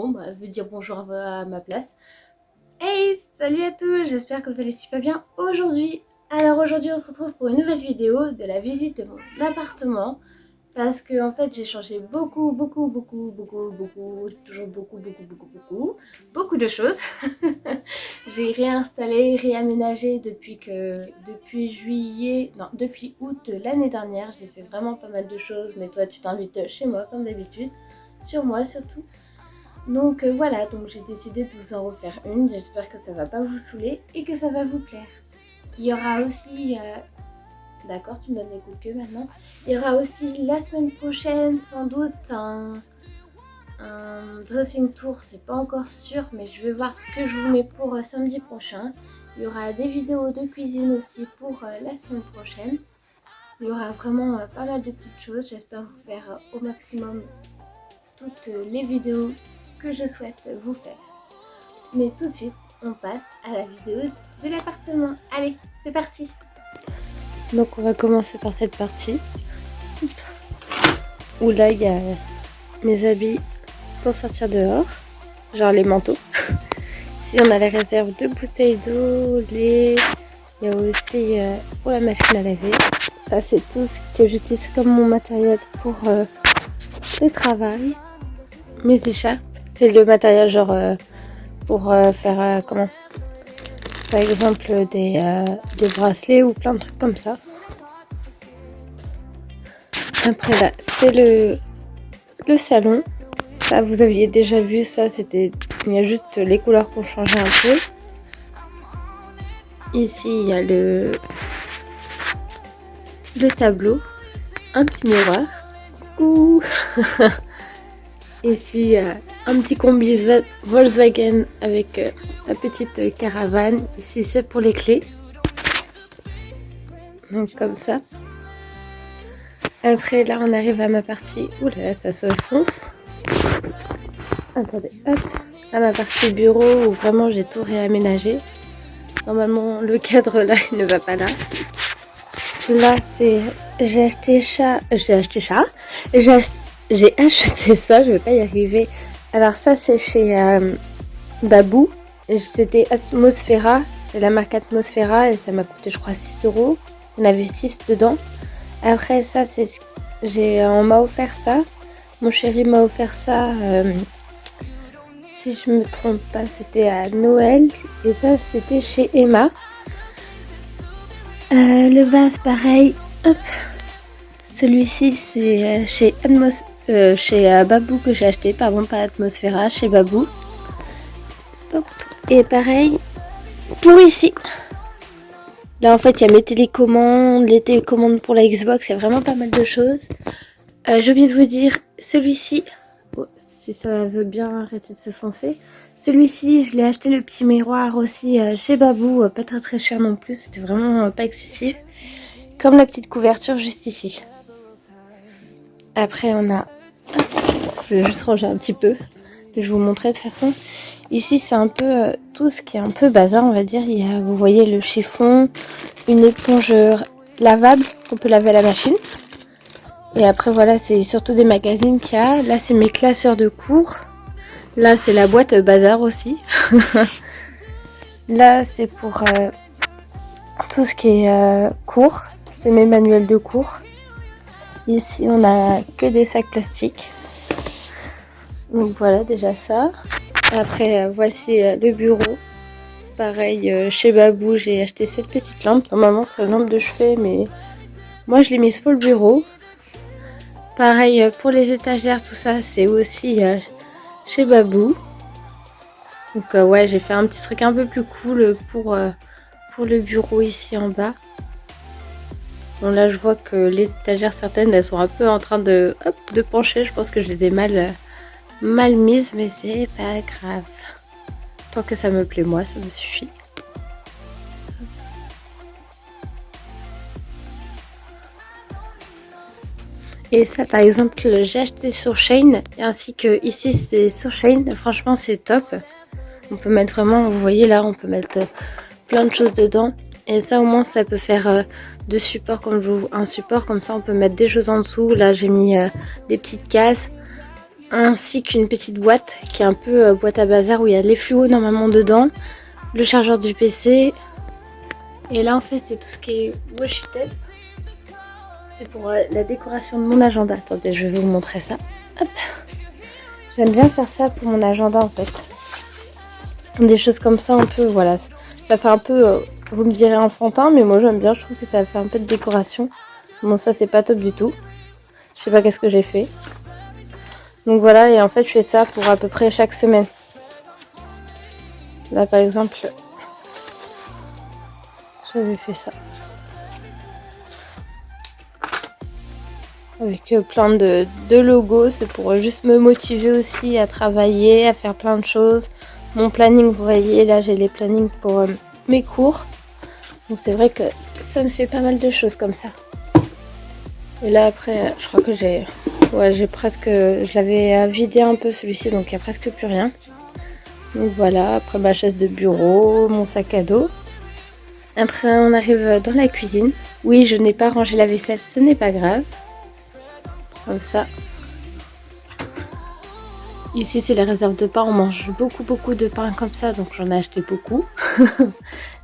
bon, bah, elle veut dire bonjour à ma place. Hey, salut à tous, j'espère que vous allez super bien aujourd'hui. Alors aujourd'hui on se retrouve pour une nouvelle vidéo de la visite de mon appartement. Parce que en fait j'ai changé beaucoup de choses. J'ai réinstallé, réaménagé depuis août l'année dernière. J'ai fait vraiment pas mal de choses, mais toi tu t'invites chez moi comme d'habitude, sur moi surtout. Donc voilà, donc j'ai décidé de vous en refaire une. J'espère que ça va pas vous saouler et que ça va vous plaire. Il y aura aussi d'accord, tu me donnes les coups de queue maintenant. Il y aura aussi la semaine prochaine sans doute un dressing tour, c'est pas encore sûr, mais je vais voir ce que je vous mets pour samedi prochain. Il y aura des vidéos de cuisine aussi pour la semaine prochaine. Il y aura vraiment pas mal de petites choses. J'espère vous faire au maximum toutes les vidéos que je souhaite vous faire. Mais tout de suite, on passe à la vidéo de l'appartement. Allez, c'est parti! Donc on va commencer par cette partie où là il y a mes habits pour sortir dehors, genre les manteaux. Ici on a les réserves de bouteilles d'eau, lait, il y a aussi pour la machine à laver. Ça c'est tout ce que j'utilise comme mon matériel pour le travail. Mes écharpes, c'est le matériel genre pour faire comment, par exemple des bracelets ou plein de trucs comme ça. Après là, c'est le salon. Là, vous aviez déjà vu ça, c'était, il y a juste les couleurs qui ont changé un peu. Ici, il y a le tableau, un petit miroir. Coucou. Ici, un petit combi Volkswagen avec sa petite caravane. Ici, c'est pour les clés. Donc comme ça. Après là on arrive à ma partie, oulala ça se fonce, attendez, hop, à ma partie bureau où vraiment j'ai tout réaménagé. Normalement le cadre là il ne va pas là. Là c'est, j'ai acheté ça, je vais pas y arriver. Alors ça c'est chez Babou, c'était Atmosphera, c'est la marque Atmosphera et ça m'a coûté je crois 6 €, on avait 6 dedans. Après ça, on m'a offert ça. Mon chéri m'a offert ça. Si je me trompe pas, c'était à Noël. Et ça, c'était chez Emma. Le vase, pareil. Hop. Celui-ci, c'est chez Babou que j'ai acheté. Pardon, pas Atmosphera, chez Babou. Hop. Et pareil pour ici. Là en fait il y a mes télécommandes, les télécommandes pour la Xbox, il y a vraiment pas mal de choses. J'ai oublié de vous dire, celui-ci, oh, si ça veut bien arrêter de se foncer, celui-ci je l'ai acheté le petit miroir aussi chez Babou, pas très cher non plus, c'était vraiment pas excessif. Comme la petite couverture juste ici. Après on a, je vais juste ranger un petit peu, je vais vous montrer de toute façon. Ici, c'est un peu tout ce qui est un peu bazar, on va dire. Il y a, vous voyez, le chiffon, une éponge lavable qu'on peut laver à la machine. Et après, voilà, c'est surtout des magazines qu'il y a. Là, c'est mes classeurs de cours. Là, c'est la boîte bazar aussi. Là, c'est pour tout ce qui est cours. C'est mes manuels de cours. Ici, on a que des sacs plastiques. Donc voilà, déjà ça. Après, voici le bureau. Pareil, chez Babou, j'ai acheté cette petite lampe. Normalement, c'est une lampe de chevet, mais moi, je l'ai mise pour le bureau. Pareil, pour les étagères, tout ça, c'est aussi chez Babou. Donc, ouais, j'ai fait un petit truc un peu plus cool pour le bureau ici en bas. Bon, là, je vois que les étagères, certaines, elles sont un peu en train de pencher. Je pense que je les ai mal mise, mais c'est pas grave. Tant que ça me plaît moi, ça me suffit. Et ça par exemple j'ai acheté sur Shein, ainsi que ici c'est sur Shein, franchement c'est top. On peut mettre vraiment, vous voyez là, on peut mettre plein de choses dedans. Et ça au moins ça peut faire de support, comme un support comme ça on peut mettre des choses en dessous. Là j'ai mis des petites cases. ainsi qu'une petite boîte qui est un peu boîte à bazar où il y a les fluos normalement dedans, le chargeur du PC. Et là en fait c'est tout ce qui est washi tape. C'est pour la décoration de mon agenda. Attendez, je vais vous montrer ça. Hop. J'aime bien faire ça pour mon agenda en fait. Des choses comme ça un peu, voilà. Ça fait un peu, vous me direz enfantin, mais moi j'aime bien, je trouve que ça fait un peu de décoration. Bon ça c'est pas top du tout. Je sais pas qu'est-ce que j'ai fait. Donc voilà, et en fait je fais ça pour à peu près chaque semaine. Là par exemple, j'avais fait ça. Avec plein de logos, c'est pour juste me motiver aussi à travailler, à faire plein de choses. Mon planning, vous voyez, là j'ai les plannings pour mes cours. Donc c'est vrai que ça me fait pas mal de choses comme ça. Et là après, je crois que j'ai presque, je l'avais vidé un peu celui-ci, donc il n'y a presque plus rien. Donc voilà, après ma chaise de bureau, mon sac à dos. Après on arrive dans la cuisine. Oui, je n'ai pas rangé la vaisselle, ce n'est pas grave. Comme ça. Ici c'est les réserves de pain, on mange beaucoup de pain comme ça, donc j'en ai acheté beaucoup.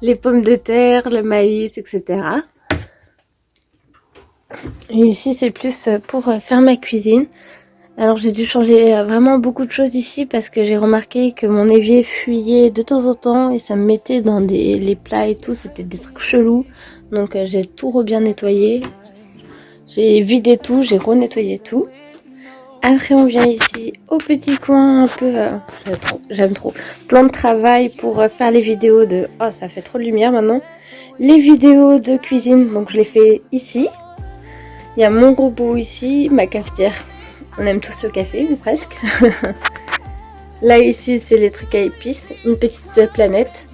Les pommes de terre, le maïs, etc. Et ici c'est plus pour faire ma cuisine. Alors j'ai dû changer vraiment beaucoup de choses ici parce que j'ai remarqué que mon évier fuyait de temps en temps et ça me mettait dans les plats et tout, c'était des trucs chelous. Donc j'ai tout bien nettoyé. J'ai vidé tout, j'ai renettoyé tout. Après on vient ici au petit coin un peu, j'aime trop, plan de travail pour faire les vidéos de, oh ça fait trop de lumière maintenant, les vidéos de cuisine, donc je les fais ici. Il y a mon robot ici, ma cafetière, on aime tous le café ou presque. Là ici c'est les trucs à épices, une petite planète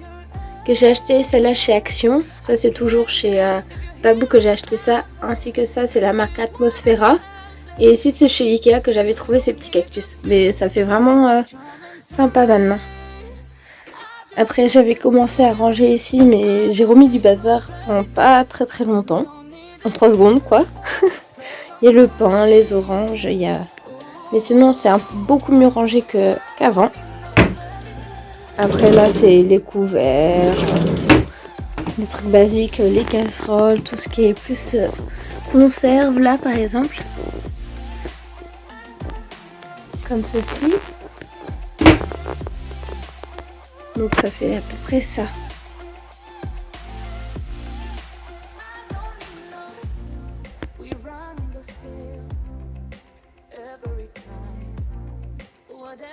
que j'ai acheté, celle-là chez Action, ça c'est toujours chez Babou que j'ai acheté ça, ainsi que ça c'est la marque Atmosfera. Et ici c'est chez Ikea que j'avais trouvé ces petits cactus. Mais ça fait vraiment sympa maintenant. Après j'avais commencé à ranger ici mais j'ai remis du bazar en pas très longtemps. En 3 secondes quoi. Il y a le pain, les oranges, il y a... Mais sinon c'est beaucoup mieux rangé qu'avant. Après là c'est les couverts, des trucs basiques, les casseroles, tout ce qui est plus conserve là par exemple. Comme ceci. Donc ça fait à peu près ça.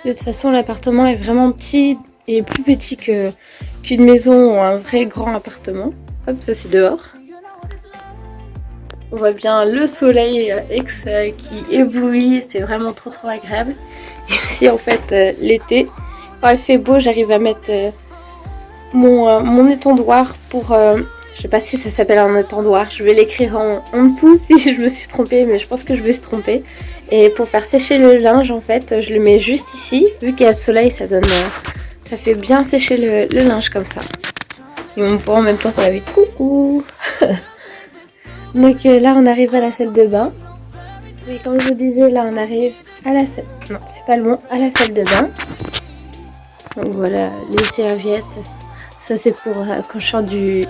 De toute façon l'appartement est vraiment petit et plus petit qu'une maison ou un vrai grand appartement. Hop, ça c'est dehors. On voit bien le soleil qui éblouit, c'est vraiment trop agréable. Ici en fait l'été, quand il fait beau, j'arrive à mettre mon étendoir pour... je sais pas si ça s'appelle un étendoir, je vais l'écrire en dessous si je me suis trompée, mais je pense que je me suis trompée. Et pour faire sécher le linge en fait, je le mets juste ici, vu qu'il y a le soleil, ça donne... ça fait bien sécher le linge comme ça. Et on me voit en même temps sur la vitre, coucou. Donc là on arrive à la salle de bain. Oui, comme je vous disais, là on arrive à la salle... Non, c'est pas loin, à la salle de bain. Donc voilà, les serviettes. Ça c'est pour quand je sors de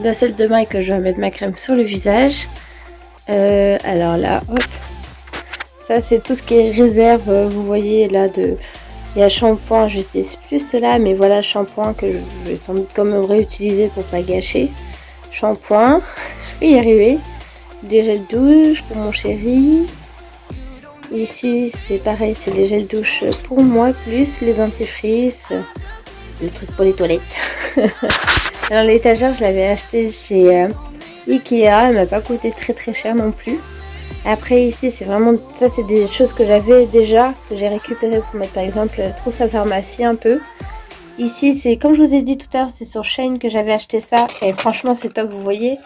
la salle de bain et que je vais mettre ma crème sur le visage. Alors là, hop. Ça c'est tout ce qui est réserve. Vous voyez là, il y a shampoing, je n'utilise plus cela, mais voilà, shampoing que je vais sans doute quand même réutiliser pour pas gâcher. Shampoing, je vais y arriver. Des gels douche pour mon chéri. Ici c'est pareil, c'est les gels douche pour moi, plus les dentifrices, les trucs pour les toilettes. Alors l'étagère je l'avais acheté chez Ikea, elle m'a pas coûté très cher non plus. Après ici c'est vraiment, ça c'est des choses que j'avais déjà, que j'ai récupéré pour mettre par exemple trousse à pharmacie un peu. Ici c'est comme je vous ai dit tout à l'heure, c'est sur Shein que j'avais acheté ça et franchement c'est top, vous voyez.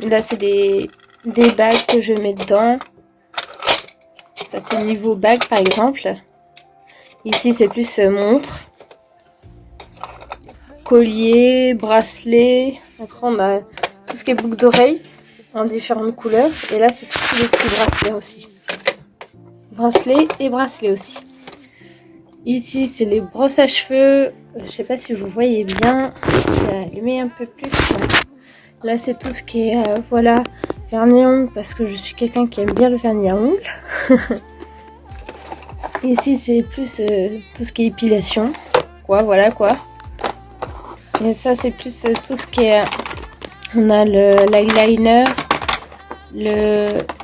Là c'est des bagues que je mets dedans. Ça c'est niveau bague par exemple. Ici c'est plus montre, collier, bracelet. Après on a tout ce qui est boucle d'oreille en différentes couleurs. Et là c'est tous les petits bracelets aussi. bracelet et bracelet aussi. Ici c'est les brosses à cheveux, je sais pas si vous voyez bien, je vais allumer un peu plus. Là c'est tout ce qui est voilà, vernis à ongles parce que je suis quelqu'un qui aime bien le vernis à ongles. Ici c'est plus tout ce qui est épilation, quoi, voilà quoi. Et ça c'est plus tout ce qui est, on a l'eyeliner,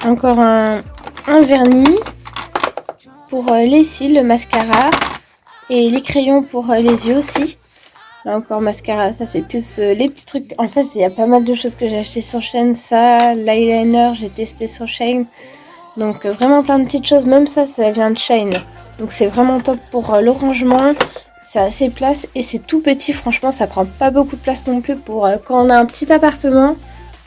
encore un vernis pour les cils, le mascara et les crayons pour les yeux aussi. Là encore mascara, ça c'est plus les petits trucs. En fait il y a pas mal de choses que j'ai acheté sur Shein. Ça, l'eyeliner j'ai testé sur Shein. Donc vraiment plein de petites choses, même ça vient de Shein. Donc c'est vraiment top pour le rangement. C'est assez place et c'est tout petit, franchement ça prend pas beaucoup de place non plus pour quand on a un petit appartement.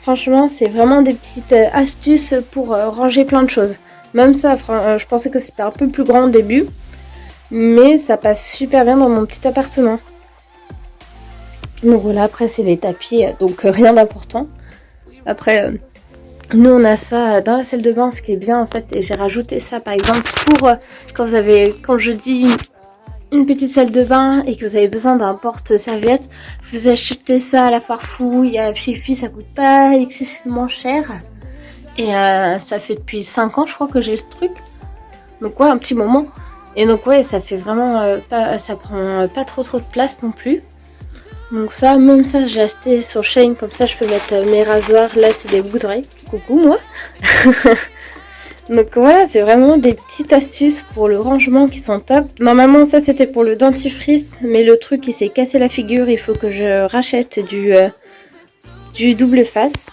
Franchement c'est vraiment des petites astuces pour ranger plein de choses. Même ça, je pensais que c'était un peu plus grand au début. Mais ça passe super bien dans mon petit appartement. Donc voilà, après c'est les tapis, donc rien d'important. Après, nous on a ça dans la salle de bain, ce qui est bien en fait. Et j'ai rajouté ça par exemple pour quand je dis une petite salle de bain et que vous avez besoin d'un porte-serviette, vous achetez ça à la foire fouille, à Fifi, ça coûte pas excessivement cher. Et ça fait depuis 5 ans je crois que j'ai ce truc. Donc ouais, un petit moment. Et donc ouais, ça fait vraiment ça prend pas trop de place non plus. Donc ça, même ça j'ai acheté sur Shein, comme ça je peux mettre mes rasoirs. Là c'est des boucles d'oreilles. Coucou moi. Donc voilà, c'est vraiment des petites astuces pour le rangement qui sont top. Normalement ça c'était pour le dentifrice, mais le truc il s'est cassé la figure, il faut que je rachète du double face.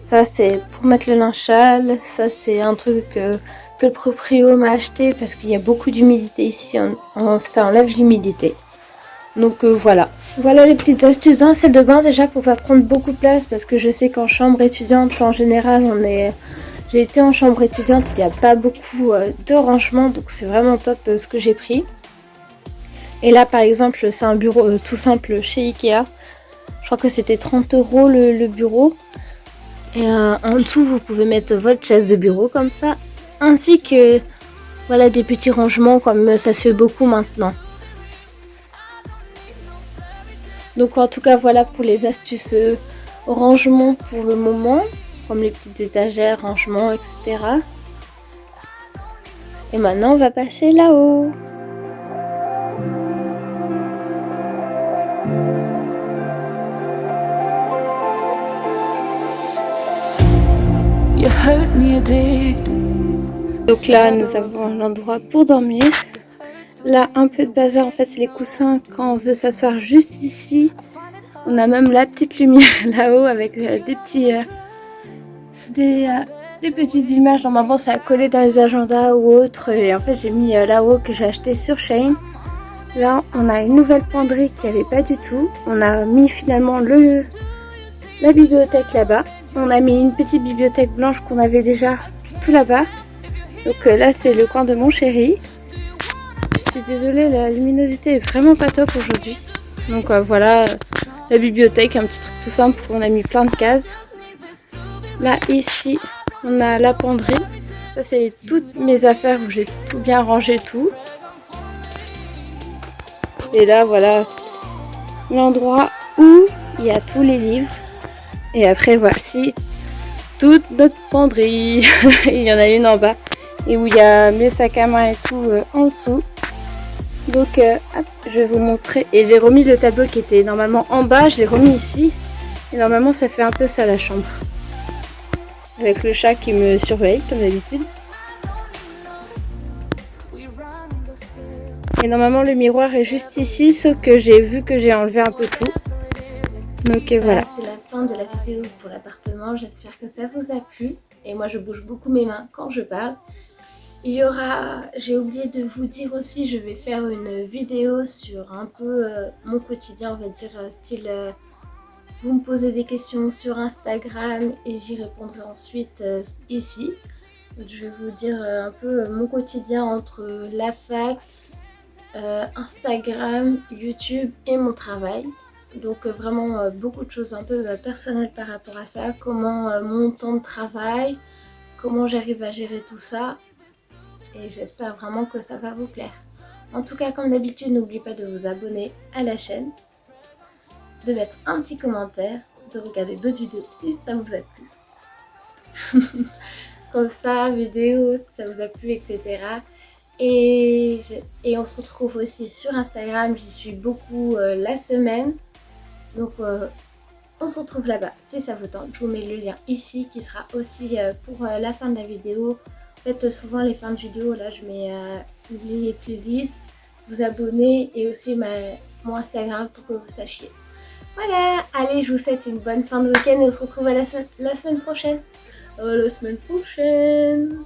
Ça c'est pour mettre le linge sale, ça c'est un truc que le proprio m'a acheté parce qu'il y a beaucoup d'humidité ici, ça enlève l'humidité. Donc voilà. Voilà les petites astuces dans la salle de bain déjà pour pas prendre beaucoup de place parce que je sais qu'en chambre étudiante en général j'ai été en chambre étudiante, il n'y a pas beaucoup de rangement, donc c'est vraiment top ce que j'ai pris. Et là par exemple c'est un bureau tout simple chez Ikea. Je crois que c'était 30 € le bureau. Et en dessous vous pouvez mettre votre chaise de bureau comme ça. Ainsi que voilà des petits rangements comme ça se fait beaucoup maintenant. Donc en tout cas voilà pour les astuces rangement pour le moment. Comme les petites étagères, rangements, etc. Et maintenant on va passer là-haut. Donc là nous avons l'endroit pour dormir. Là un peu de bazar, en fait c'est les coussins quand on veut s'asseoir juste ici. On a même la petite lumière là-haut avec des petites images. Normalement ça a collé dans les agendas ou autre. Et en fait j'ai mis là-haut que j'ai acheté sur Shein. Là on a une nouvelle penderie qui avait pas du tout. On a mis finalement la bibliothèque là-bas. On a mis une petite bibliothèque blanche qu'on avait déjà tout là-bas. Donc là c'est le coin de mon chéri. Je suis désolée, la luminosité est vraiment pas top aujourd'hui. Donc voilà, la bibliothèque, un petit truc tout simple où on a mis plein de cases. Là ici on a la penderie. Ça c'est toutes mes affaires où j'ai tout bien rangé tout. Et là voilà l'endroit où il y a tous les livres. Et après voici toute notre penderie. Il y en a une en bas. Et où il y a mes sacs à main et tout en dessous. Donc hop, je vais vous montrer. Et j'ai remis le tableau qui était normalement en bas, je l'ai remis ici. Et normalement ça fait un peu ça la chambre. Avec le chat qui me surveille comme d'habitude. Et normalement le miroir est juste ici, sauf que j'ai vu que j'ai enlevé un peu tout. Donc voilà. C'est la fin de la vidéo pour l'appartement, j'espère que ça vous a plu. Et moi je bouge beaucoup mes mains quand je parle. Il y aura, j'ai oublié de vous dire aussi, je vais faire une vidéo sur un peu mon quotidien, on va dire style vous me posez des questions sur Instagram et j'y répondrai ensuite ici. Je vais vous dire un peu mon quotidien entre la fac, Instagram, YouTube et mon travail. Donc vraiment beaucoup de choses un peu personnelles par rapport à ça, comment mon temps de travail, comment j'arrive à gérer tout ça. et j'espère vraiment que ça va vous plaire. En tout cas, comme d'habitude, n'oubliez pas de vous abonner à la chaîne, de mettre un petit commentaire, de regarder d'autres vidéos si ça vous a plu. Comme ça, vidéo si ça vous a plu, etc. Et on se retrouve aussi sur Instagram, j'y suis beaucoup la semaine. Donc on se retrouve là-bas si ça vous tente. Je vous mets le lien ici qui sera aussi pour la fin de la vidéo. En fait, souvent les fins de vidéo, là je mets les playlists, vous abonner et aussi mon Instagram pour que vous sachiez. Voilà, allez, je vous souhaite une bonne fin de week-end et on se retrouve à la semaine prochaine. À la semaine prochaine.